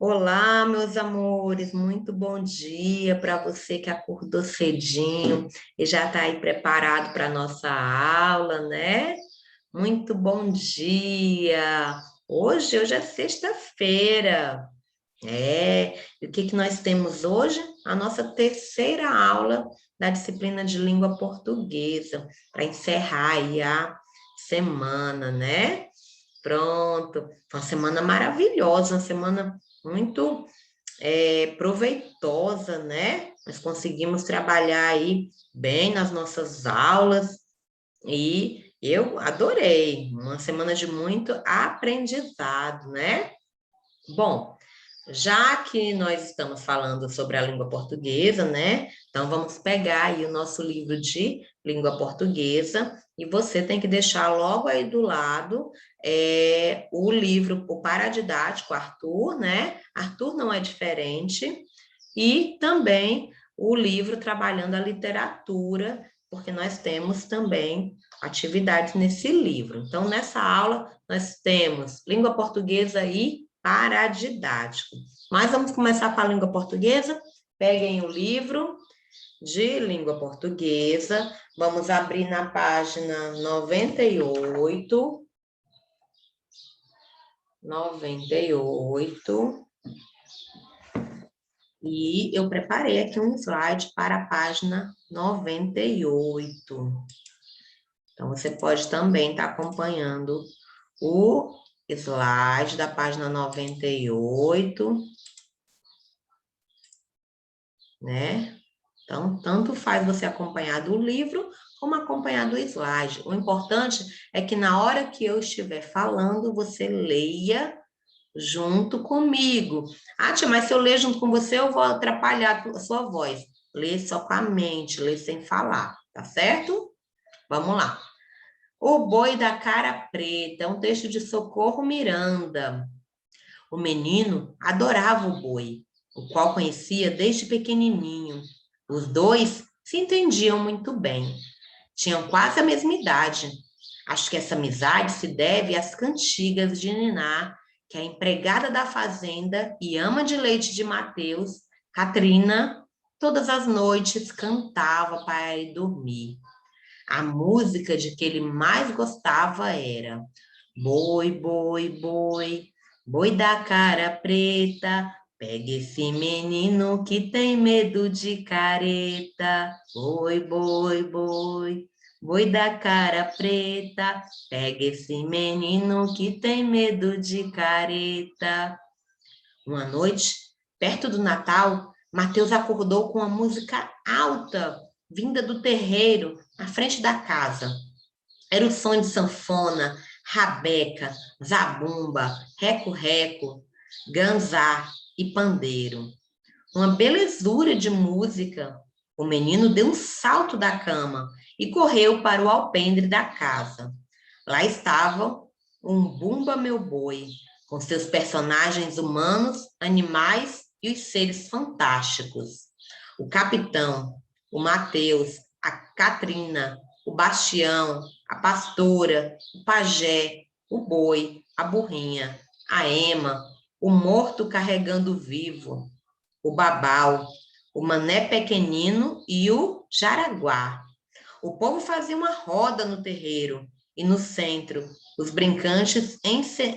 Olá, meus amores, muito bom dia para você que acordou cedinho e já está aí preparado para a nossa aula, né? Muito bom dia! Hoje é sexta-feira. E o que que nós temos hoje? A nossa terceira aula da disciplina de língua portuguesa, para encerrar aí a semana, né? Pronto, foi uma semana maravilhosa, uma semana muito proveitosa, né? Nós conseguimos trabalhar aí bem nas nossas aulas e eu adorei, uma semana de muito aprendizado, né? Bom, já que nós estamos falando sobre a língua portuguesa, né? Então vamos pegar aí o nosso livro de língua portuguesa e você tem que deixar logo aí do lado o livro, o paradidático Arthur, né? Arthur não é diferente, e também o livro Trabalhando a Literatura, porque nós temos também atividades nesse livro. Então, nessa aula, nós temos língua portuguesa e paradidático. Mas vamos começar com a língua portuguesa. Peguem o livro de língua portuguesa. Vamos abrir na página 98. 98. E eu preparei aqui um slide para a página 98. Então, você pode também estar acompanhando o slide da página 98, né? Então, tanto faz você acompanhar do livro como acompanhar do slide. O importante é que na hora que eu estiver falando, você leia junto comigo. Ah, tia, mas se eu ler junto com você, eu vou atrapalhar a sua voz. Lê só com a mente, lê sem falar, tá certo? Vamos lá. O boi da cara preta, é um texto de Socorro Miranda. O menino adorava o boi, o qual conhecia desde pequenininho. Os dois se entendiam muito bem. Tinham quase a mesma idade. Acho que essa amizade se deve às cantigas de Niná, que é a empregada da fazenda e ama de leite de Mateus, Catrina, todas as noites cantava para ir dormir. A música de que ele mais gostava era boi, boi, boi, boi da cara preta, pega esse menino que tem medo de careta. Boi, boi, boi, boi da cara preta, pega esse menino que tem medo de careta. Uma noite, perto do Natal, Mateus acordou com uma música alta, vinda do terreiro, na frente da casa. Era o som de sanfona, rabeca, zabumba, reco-reco, ganzá e pandeiro. Uma belezura de música. O menino deu um salto da cama e correu para o alpendre da casa. Lá estava um Bumba Meu Boi, com seus personagens humanos, animais e os seres fantásticos. O capitão, o Mateus, a Catrina, o Bastião, a pastora, o pajé, o boi, a burrinha, a ema, o morto carregando o vivo, o babau, o mané pequenino e o jaraguá. O povo fazia uma roda no terreiro e no centro os brincantes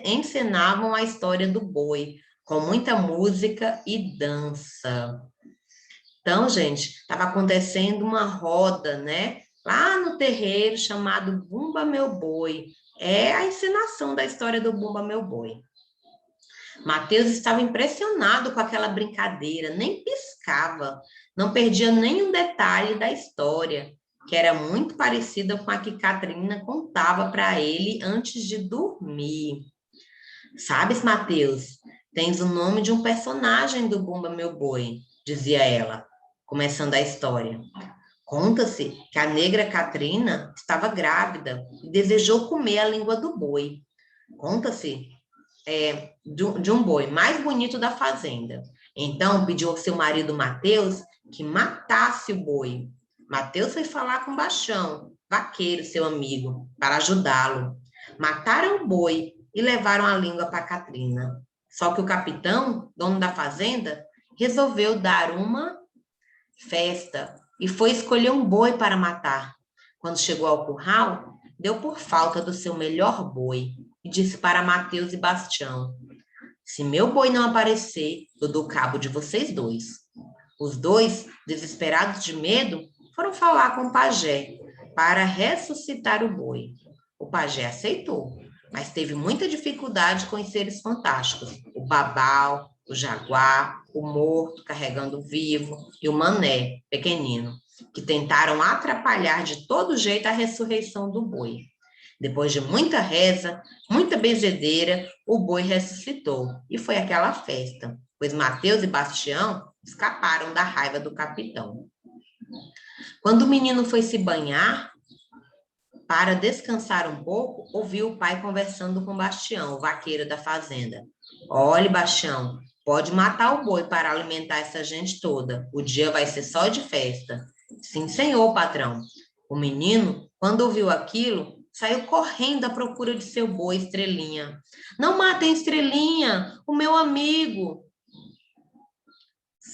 encenavam a história do boi, com muita música e dança. Então, gente, estava acontecendo uma roda, né? Lá no terreiro chamado Bumba Meu Boi. É a encenação da história do Bumba Meu Boi. Mateus estava impressionado com aquela brincadeira, nem piscava, não perdia nenhum detalhe da história, que era muito parecida com a que Catrina contava para ele antes de dormir. Sabes, Mateus, tens o nome de um personagem do Bumba Meu Boi, dizia ela, começando a história. Conta-se que a negra Catrina estava grávida e desejou comer a língua do boi. Conta-se de um boi mais bonito da fazenda. Então pediu ao seu marido Mateus que matasse o boi. Mateus foi falar com Baixão, vaqueiro, seu amigo, para ajudá-lo. Mataram o boi e levaram a língua para Catrina. Só que o capitão, dono da fazenda, resolveu dar uma festa e foi escolher um boi para matar. Quando chegou ao curral, deu por falta do seu melhor boi e disse para Mateus e Bastião: se meu boi não aparecer, eu dou cabo de vocês dois. Os dois, desesperados de medo, foram falar com o pajé para ressuscitar o boi. O pajé aceitou, mas teve muita dificuldade com os seres fantásticos: o babau, o jaguar, o morto carregando o vivo e o mané, pequenino, que tentaram atrapalhar de todo jeito a ressurreição do boi. Depois de muita reza, muita benzedeira, o boi ressuscitou e foi aquela festa, pois Mateus e Bastião escaparam da raiva do capitão. Quando o menino foi se banhar, para descansar um pouco, ouviu o pai conversando com Bastião, o vaqueiro da fazenda. Olhe, Bastião, pode matar o boi para alimentar essa gente toda. O dia vai ser só de festa. Sim, senhor, patrão. O menino, quando ouviu aquilo, saiu correndo à procura de seu boi, Estrelinha. Não matem Estrelinha, o meu amigo.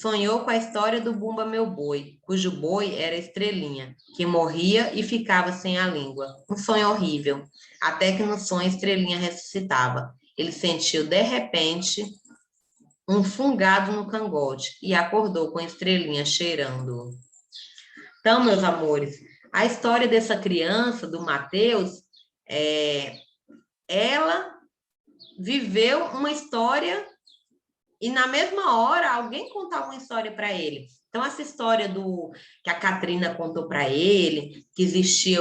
Sonhou com a história do Bumba Meu Boi, cujo boi era Estrelinha, que morria e ficava sem a língua. Um sonho horrível, até que no sonho Estrelinha ressuscitava. Ele sentiu, de repente, um fungado no cangote e acordou com Estrelinha cheirando. Então, meus amores, a história dessa criança, do Mateus, ela viveu uma história e na mesma hora alguém contava uma história para ele. Então, essa história que a Catrina contou para ele, que existia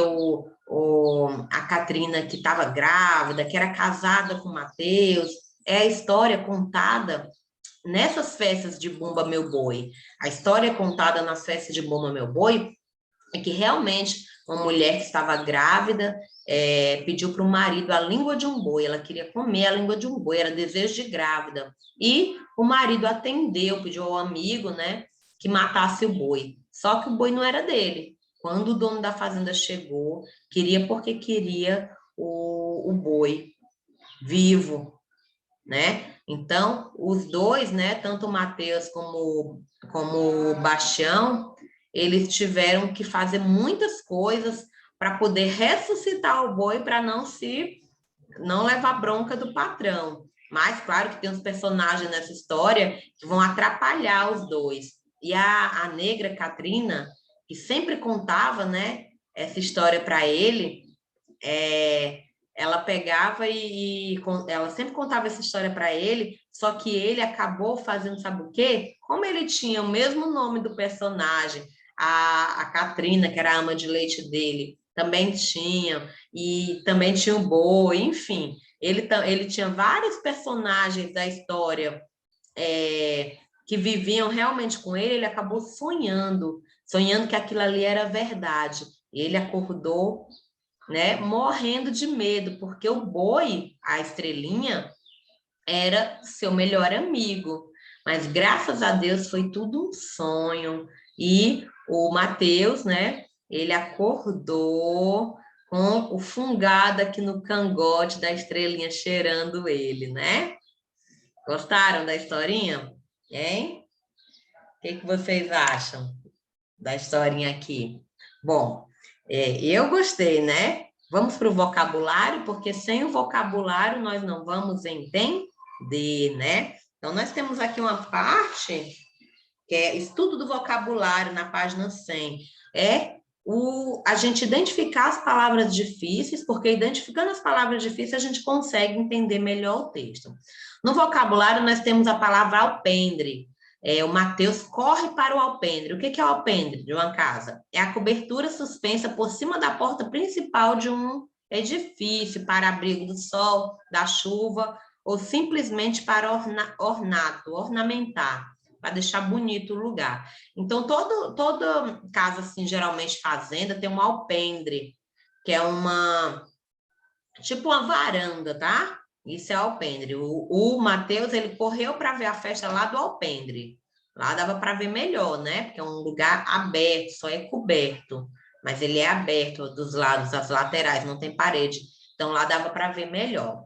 a Catrina que estava grávida, que era casada com o Mateus, é a história contada nessas festas de Bumba Meu Boi. A história contada nas festas de Bumba Meu Boi é que realmente uma mulher que estava grávida pediu para o marido a língua de um boi, ela queria comer a língua de um boi, era desejo de grávida. E o marido atendeu, pediu ao amigo, né, que matasse o boi. Só que o boi não era dele. Quando o dono da fazenda chegou, queria porque queria o boi vivo, né? Então, os dois, né, tanto o Mateus como o Bastião, eles tiveram que fazer muitas coisas para poder ressuscitar o boi para não levar bronca do patrão. Mas, claro que tem uns personagens nessa história que vão atrapalhar os dois. E a negra Catrina, que sempre contava, né, essa história para ele, ela pegava ela sempre contava essa história para ele, só que ele acabou fazendo, sabe o quê? Como ele tinha o mesmo nome do personagem, a Catrina, que era a ama de leite dele, também tinha, e também tinha o boi, enfim, ele tinha vários personagens da história que viviam realmente com ele acabou sonhando que aquilo ali era verdade. Ele acordou, né, morrendo de medo, porque o boi, a Estrelinha, era seu melhor amigo. Mas graças a Deus foi tudo um sonho. E o Mateus, né, ele acordou com o fungado aqui no cangote da Estrelinha cheirando ele, né? Gostaram da historinha? Hein? O que vocês acham da historinha aqui? Bom, eu gostei, né? Vamos para o vocabulário, porque sem o vocabulário nós não vamos entender, né? Então, nós temos aqui uma parte que é estudo do vocabulário na página 100. A gente identificar as palavras difíceis, porque identificando as palavras difíceis a gente consegue entender melhor o texto. No vocabulário nós temos a palavra alpendre. O Mateus corre para o alpendre. O que é o alpendre de uma casa? É a cobertura suspensa por cima da porta principal de um edifício para abrigo do sol, da chuva, ou simplesmente para ornamentar, para deixar bonito o lugar. Então, toda casa, assim, geralmente fazenda, tem um alpendre, que é tipo uma varanda, tá? Isso é alpendre. O Mateus, ele correu para ver a festa lá do alpendre. Lá dava para ver melhor, né? Porque é um lugar aberto, só é coberto. Mas ele é aberto dos lados, as laterais, não tem parede. Então, lá dava para ver melhor.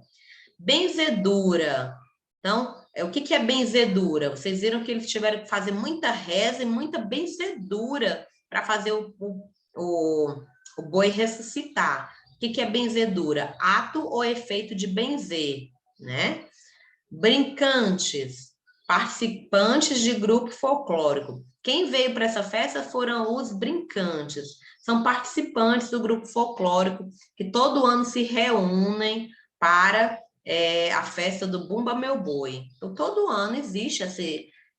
Benzedura. Então, o que que é benzedura? Vocês viram que eles tiveram que fazer muita reza e muita benzedura para fazer o boi ressuscitar. O que que é benzedura? Ato ou efeito de benzer, né? Brincantes, participantes de grupo folclórico. Quem veio para essa festa foram os brincantes. São participantes do grupo folclórico que todo ano se reúnem para a festa do Bumba Meu Boi. Então, todo ano existe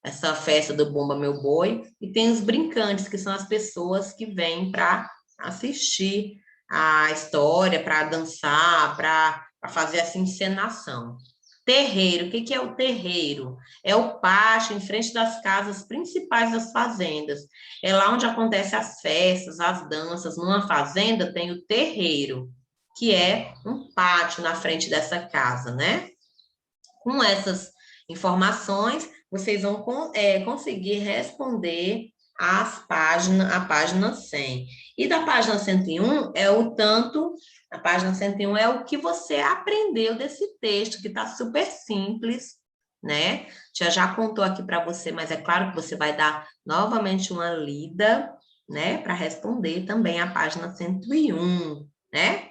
essa festa do Bumba Meu Boi e tem os brincantes, que são as pessoas que vêm para assistir a história, para dançar, para fazer essa encenação. Terreiro, o que que é o terreiro? É o pátio em frente das casas principais das fazendas. É lá onde acontecem as festas, as danças. Numa fazenda tem o terreiro, que é um pátio na frente dessa casa, né? Com essas informações, vocês vão conseguir responder a página 100. E da página 101 é o tanto, a página 101 é o que você aprendeu desse texto, que está super simples, né? Já contou aqui para você, mas é claro que você vai dar novamente uma lida, né? Para responder também a página 101, né?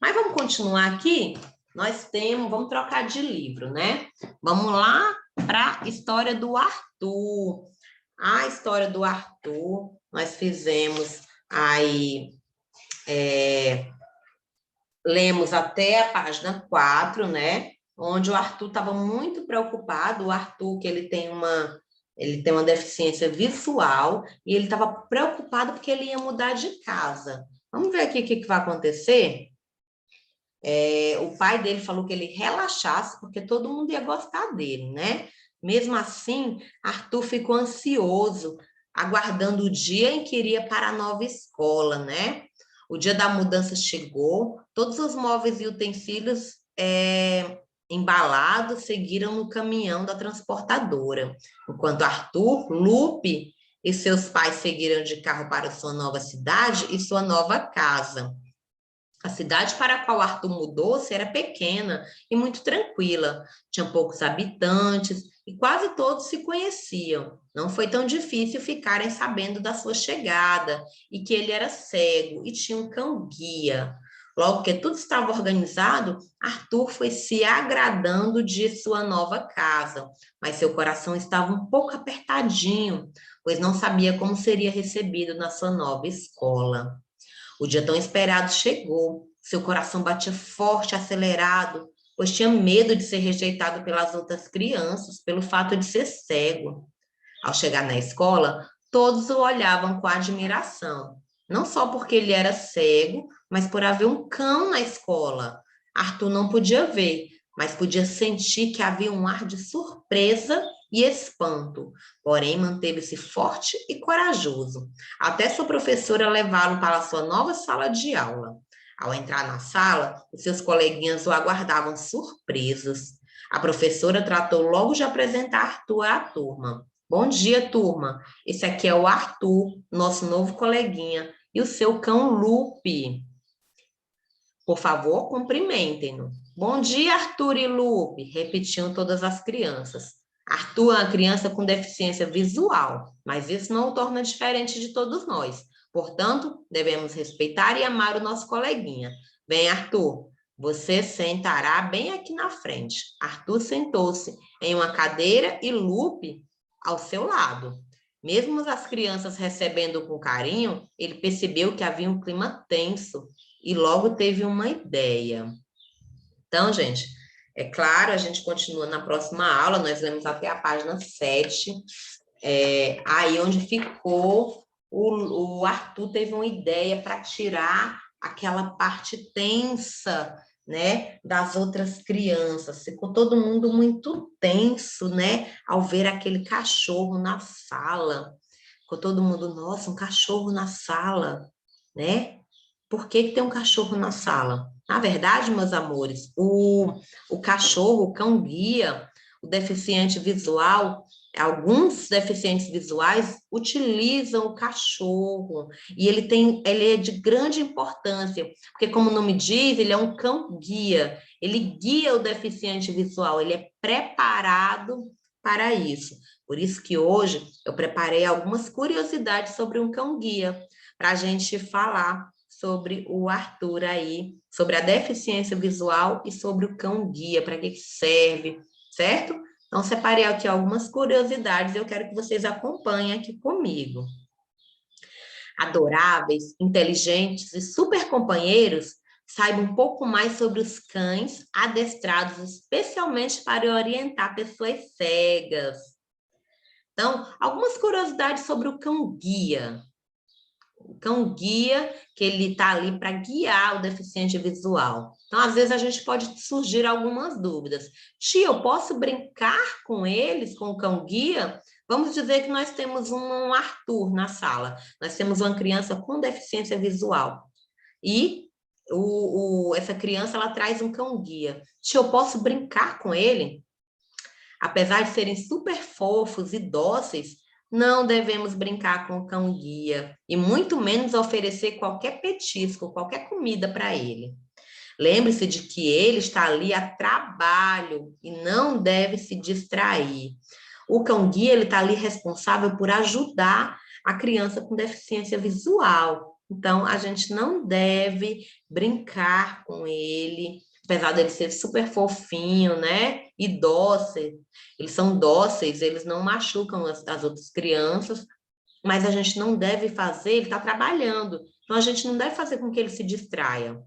Mas vamos continuar aqui? Vamos trocar de livro, né? Vamos lá para a história do Arthur. A história do Arthur, nós fizemos aí, lemos até a página 4, né? Onde o Arthur estava muito preocupado, o Arthur, que ele tem uma deficiência visual, e ele estava preocupado porque ele ia mudar de casa. Vamos ver aqui o que vai acontecer? O pai dele falou que ele relaxasse, porque todo mundo ia gostar dele, né? Mesmo assim, Arthur ficou ansioso, aguardando o dia em que iria para a nova escola, né? O dia da mudança chegou, todos os móveis e utensílios embalados seguiram no caminhão da transportadora, enquanto Arthur, Lupe e seus pais seguiram de carro para sua nova cidade e sua nova casa. A cidade para a qual Arthur mudou-se era pequena e muito tranquila. Tinha poucos habitantes e quase todos se conheciam. Não foi tão difícil ficarem sabendo da sua chegada e que ele era cego e tinha um cão-guia. Logo que tudo estava organizado, Arthur foi se agradando de sua nova casa, mas seu coração estava um pouco apertadinho, pois não sabia como seria recebido na sua nova escola. O dia tão esperado chegou. Seu coração batia forte, acelerado, pois tinha medo de ser rejeitado pelas outras crianças, pelo fato de ser cego. Ao chegar na escola, todos o olhavam com admiração. Não só porque ele era cego, mas por haver um cão na escola. Arthur não podia ver, mas podia sentir que havia um ar de surpresa e espanto. Porém, manteve-se forte e corajoso, até sua professora levá-lo para a sua nova sala de aula. Ao entrar na sala, os seus coleguinhas o aguardavam surpresos. A professora tratou logo de apresentar Arthur à turma. Bom dia, turma. Esse aqui é o Arthur, nosso novo coleguinha, e o seu cão Lupe. Por favor, cumprimentem-no. Bom dia, Arthur e Lupe, repetiam todas as crianças. Arthur é uma criança com deficiência visual, mas isso não o torna diferente de todos nós. Portanto, devemos respeitar e amar o nosso coleguinha. Bem, Arthur, você sentará bem aqui na frente. Arthur sentou-se em uma cadeira e Lupe ao seu lado. Mesmo as crianças recebendo com carinho, ele percebeu que havia um clima tenso e logo teve uma ideia. Então, gente, é claro, a gente continua na próxima aula, nós lemos até a página 7, aí onde ficou, o Arthur teve uma ideia para tirar aquela parte tensa, né, das outras crianças. Ficou todo mundo muito tenso, né, ao ver aquele cachorro na sala. Ficou todo mundo, nossa, um cachorro na sala, né? Por que tem um cachorro na sala? Na verdade, meus amores, o cachorro, o cão-guia, o deficiente visual, Alguns deficientes visuais utilizam o cachorro e ele é de grande importância, porque como o nome diz, ele é um cão guia. Ele guia o deficiente visual, ele é preparado para isso. Por isso que hoje eu preparei algumas curiosidades sobre um cão guia, para a gente falar sobre o Arthur aí, sobre a deficiência visual e sobre o cão guia, para que serve, certo? Então, separei aqui algumas curiosidades, eu quero que vocês acompanhem aqui comigo. Adoráveis, inteligentes e super companheiros, saiba um pouco mais sobre os cães adestrados especialmente para orientar pessoas cegas. Então, algumas curiosidades sobre o cão-guia. O cão-guia, que ele está ali para guiar o deficiente visual. Então, às vezes, a gente pode surgir algumas dúvidas. Tia, eu posso brincar com eles, com o cão-guia? Vamos dizer que nós temos um Arthur na sala. Nós temos uma criança com deficiência visual. E essa criança, ela traz um cão-guia. Tia, eu posso brincar com ele? Apesar de serem super fofos e dóceis, não devemos brincar com o cão-guia e muito menos oferecer qualquer petisco, qualquer comida para ele. Lembre-se de que ele está ali a trabalho e não deve se distrair. O cão-guia ele está ali responsável por ajudar a criança com deficiência visual. Então, a gente não deve brincar com ele, apesar dele ser super fofinho, né? E dócil. Eles são dóceis, eles não machucam as outras crianças, mas a gente não deve fazer, ele está trabalhando. Então, a gente não deve fazer com que ele se distraia.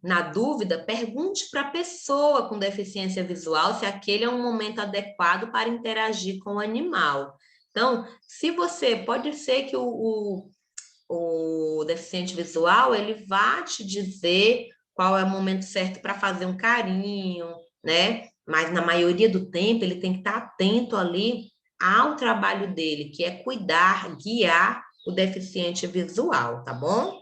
Na dúvida, pergunte para a pessoa com deficiência visual se aquele é um momento adequado para interagir com o animal. Então, se você, pode ser que o deficiente visual, ele vá te dizer qual é o momento certo para fazer um carinho, né? Mas na maioria do tempo, ele tem que estar atento ali ao trabalho dele, que é cuidar, guiar o deficiente visual, tá bom?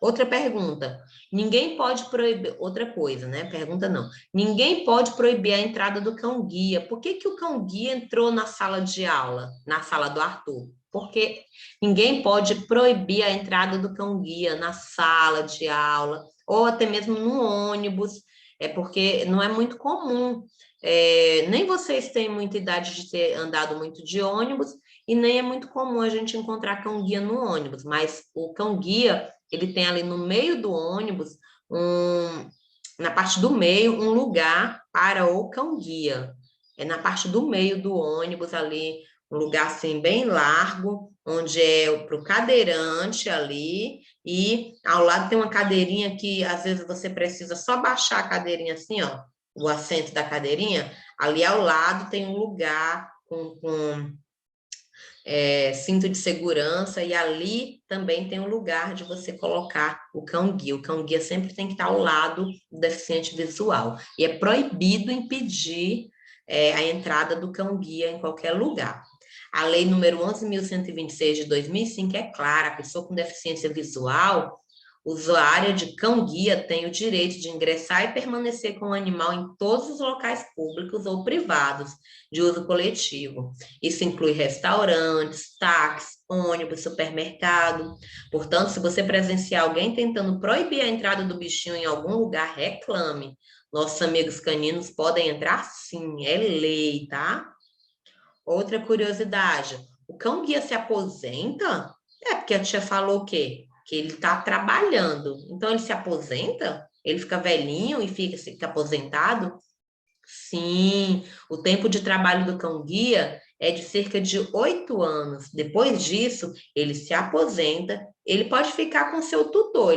Outra pergunta. Ninguém pode proibir. Outra coisa, né? Pergunta não. Ninguém pode proibir a entrada do cão-guia. Por que que o cão-guia entrou na sala de aula, na sala do Arthur? Porque ninguém pode proibir a entrada do cão-guia na sala de aula, ou até mesmo no ônibus. É porque não é muito comum. Nem vocês têm muita idade de ter andado muito de ônibus, e nem é muito comum a gente encontrar cão-guia no ônibus, mas o cão-guia ele tem ali no meio do ônibus, na parte do meio, um lugar para o cão-guia. É na parte do meio do ônibus ali, um lugar assim bem largo, onde é para o cadeirante ali, e ao lado tem uma cadeirinha que às vezes você precisa só baixar a cadeirinha assim, ó, o assento da cadeirinha, ali ao lado tem um lugar com cinto de segurança, e ali também tem um lugar de você colocar o cão-guia. O cão-guia sempre tem que estar ao lado do deficiente visual. E é proibido impedir a entrada do cão-guia em qualquer lugar. A lei número 11.126 de 2005 é clara, a pessoa com deficiência visual, usuária de cão-guia, tem o direito de ingressar e permanecer com o animal em todos os locais públicos ou privados de uso coletivo. Isso inclui restaurantes, táxis, ônibus, supermercado. Portanto, se você presenciar alguém tentando proibir a entrada do bichinho em algum lugar, reclame. Nossos amigos caninos podem entrar sim, é lei, tá? Outra curiosidade, o cão-guia se aposenta? É, porque a tia falou o quê? Que ele está trabalhando. Então, ele se aposenta? Ele fica velhinho e fica aposentado? Sim, o tempo de trabalho do cão-guia é de cerca de 8 anos. Depois disso, ele se aposenta, ele pode ficar com seu tutor.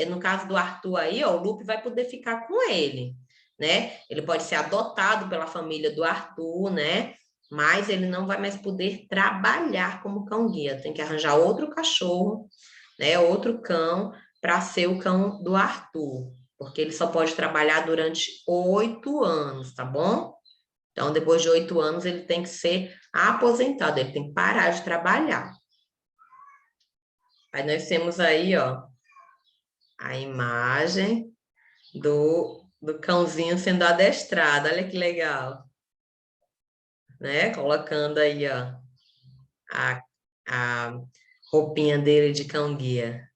No caso do Arthur aí, ó, o Lupe vai poder ficar com ele, né? Ele pode ser adotado pela família do Arthur, né? Mas ele não vai mais poder trabalhar como cão-guia. Tem que arranjar outro cachorro, né? Outro cão para ser o cão do Arthur, porque ele só pode trabalhar durante 8 anos, tá bom? Então, depois de 8 anos, ele tem que ser aposentado, ele tem que parar de trabalhar. Aí nós temos aí, ó, a imagem do cãozinho sendo adestrado, olha que legal. né? Colocando aí, ó, a, a roupinha dele de cão-guia.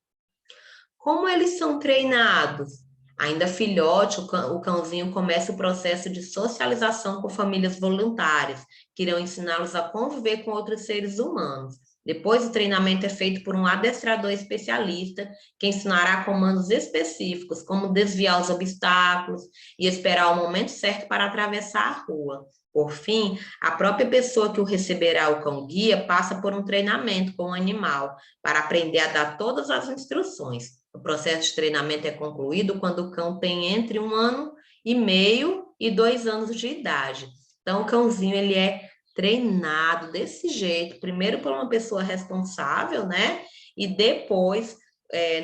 Como eles são treinados? Ainda filhote, o cãozinho começa o processo de socialização com famílias voluntárias, que irão ensiná-los a conviver com outros seres humanos. Depois, o treinamento é feito por um adestrador especialista, que ensinará comandos específicos, como desviar os obstáculos e esperar o momento certo para atravessar a rua. Por fim, a própria pessoa que o receberá, o cão-guia, passa por um treinamento com o animal, para aprender a dar todas as instruções. O processo de treinamento é concluído quando o cão tem entre 1 ano e meio e 2 anos de idade. Então, o cãozinho, ele é treinado desse jeito, primeiro por uma pessoa responsável, né? E depois,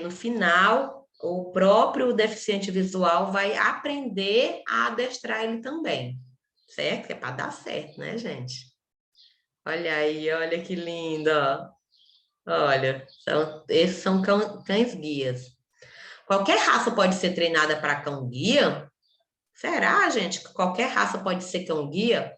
no final, o próprio deficiente visual vai aprender a adestrar ele também, certo? Que é para dar certo, né, gente? Olha aí, olha que lindo, ó. Olha, esses são cães-guias. Qualquer raça pode ser treinada para cão-guia? Será, gente, que qualquer raça pode ser cão-guia?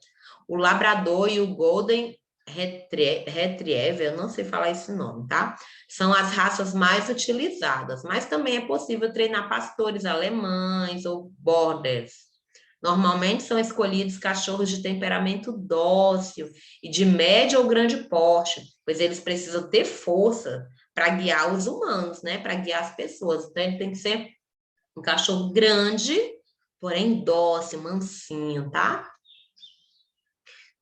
O Labrador e o Golden Retriever, eu não sei falar esse nome, tá? São as raças mais utilizadas, mas também é possível treinar pastores alemães ou borders. Normalmente são escolhidos cachorros de temperamento dócil e de médio ou grande porte, pois eles precisam ter força para guiar os humanos, né? Para guiar as pessoas. Então, ele tem que ser um cachorro grande, porém dócil, mansinho, tá?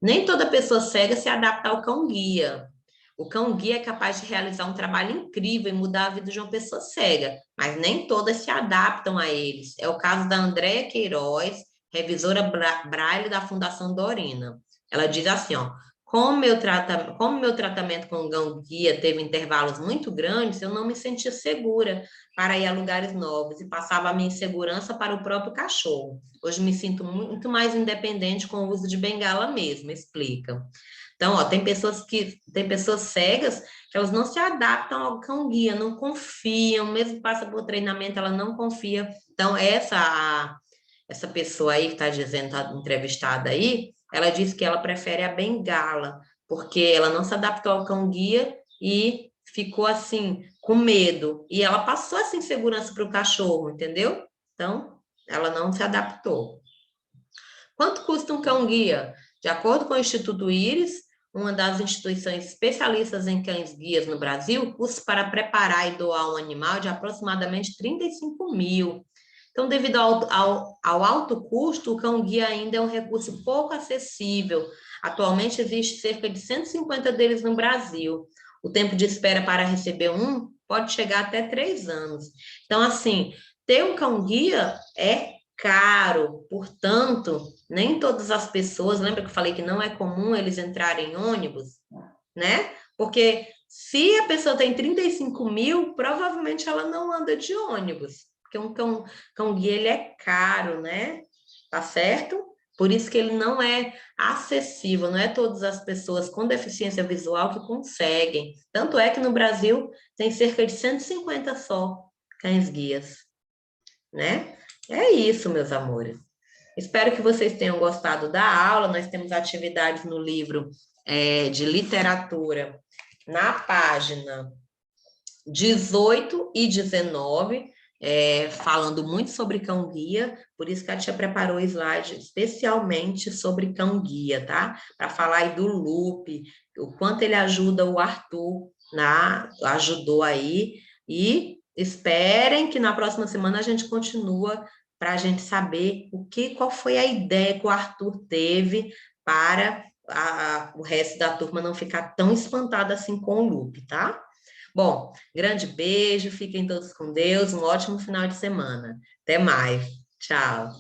Nem toda pessoa cega se adapta ao cão-guia. O cão-guia é capaz de realizar um trabalho incrível e mudar a vida de uma pessoa cega, mas nem todas se adaptam a eles. É o caso da Andréa Queiroz, revisora Braille da Fundação Dorina. Ela diz assim, ó, como meu tratamento com o cão-guia teve intervalos muito grandes, eu não me sentia segura para ir a lugares novos e passava a minha insegurança para o próprio cachorro. Hoje me sinto muito mais independente com o uso de bengala mesmo, explica. Então, ó, tem pessoas cegas que elas não se adaptam ao cão-guia, não confiam, mesmo que passa por treinamento, ela não confia. Então, essa pessoa aí que está dizendo, está entrevistada aí, ela disse que ela prefere a bengala, porque ela não se adaptou ao cão-guia e ficou assim, com medo. E ela passou essa insegurança para o cachorro, entendeu? Então, ela não se adaptou. Quanto custa um cão-guia? De acordo com o Instituto Íris, uma das instituições especialistas em cães-guias no Brasil, custa para preparar e doar um animal de aproximadamente 35 mil. Então, devido ao alto custo, o cão-guia ainda é um recurso pouco acessível. Atualmente, existe cerca de 150 deles no Brasil. O tempo de espera para receber um pode chegar até 3 anos. Então, assim, ter um cão-guia é caro, portanto, nem todas as pessoas, lembra que eu falei que não é comum eles entrarem em ônibus, né? Porque se a pessoa tem 35 mil, provavelmente ela não anda de ônibus, porque um cão-guia ele é caro, né? Tá certo? Por isso que ele não é acessível, não é todas as pessoas com deficiência visual que conseguem. Tanto é que no Brasil tem cerca de 150 só cães-guias, né? É isso, meus amores. Espero que vocês tenham gostado da aula. Nós temos atividades no livro de literatura na página 18 e 19, falando muito sobre cão-guia, por isso que a tia preparou o slide especialmente sobre cão-guia, tá? Para falar aí do Lupe, o quanto ele ajuda o Arthur, ajudou aí, e esperem que na próxima semana a gente continua para a gente saber qual foi a ideia que o Arthur teve para o resto da turma não ficar tão espantada assim com o Lupe, tá? Bom, grande beijo, fiquem todos com Deus, um ótimo final de semana. Até mais. Tchau.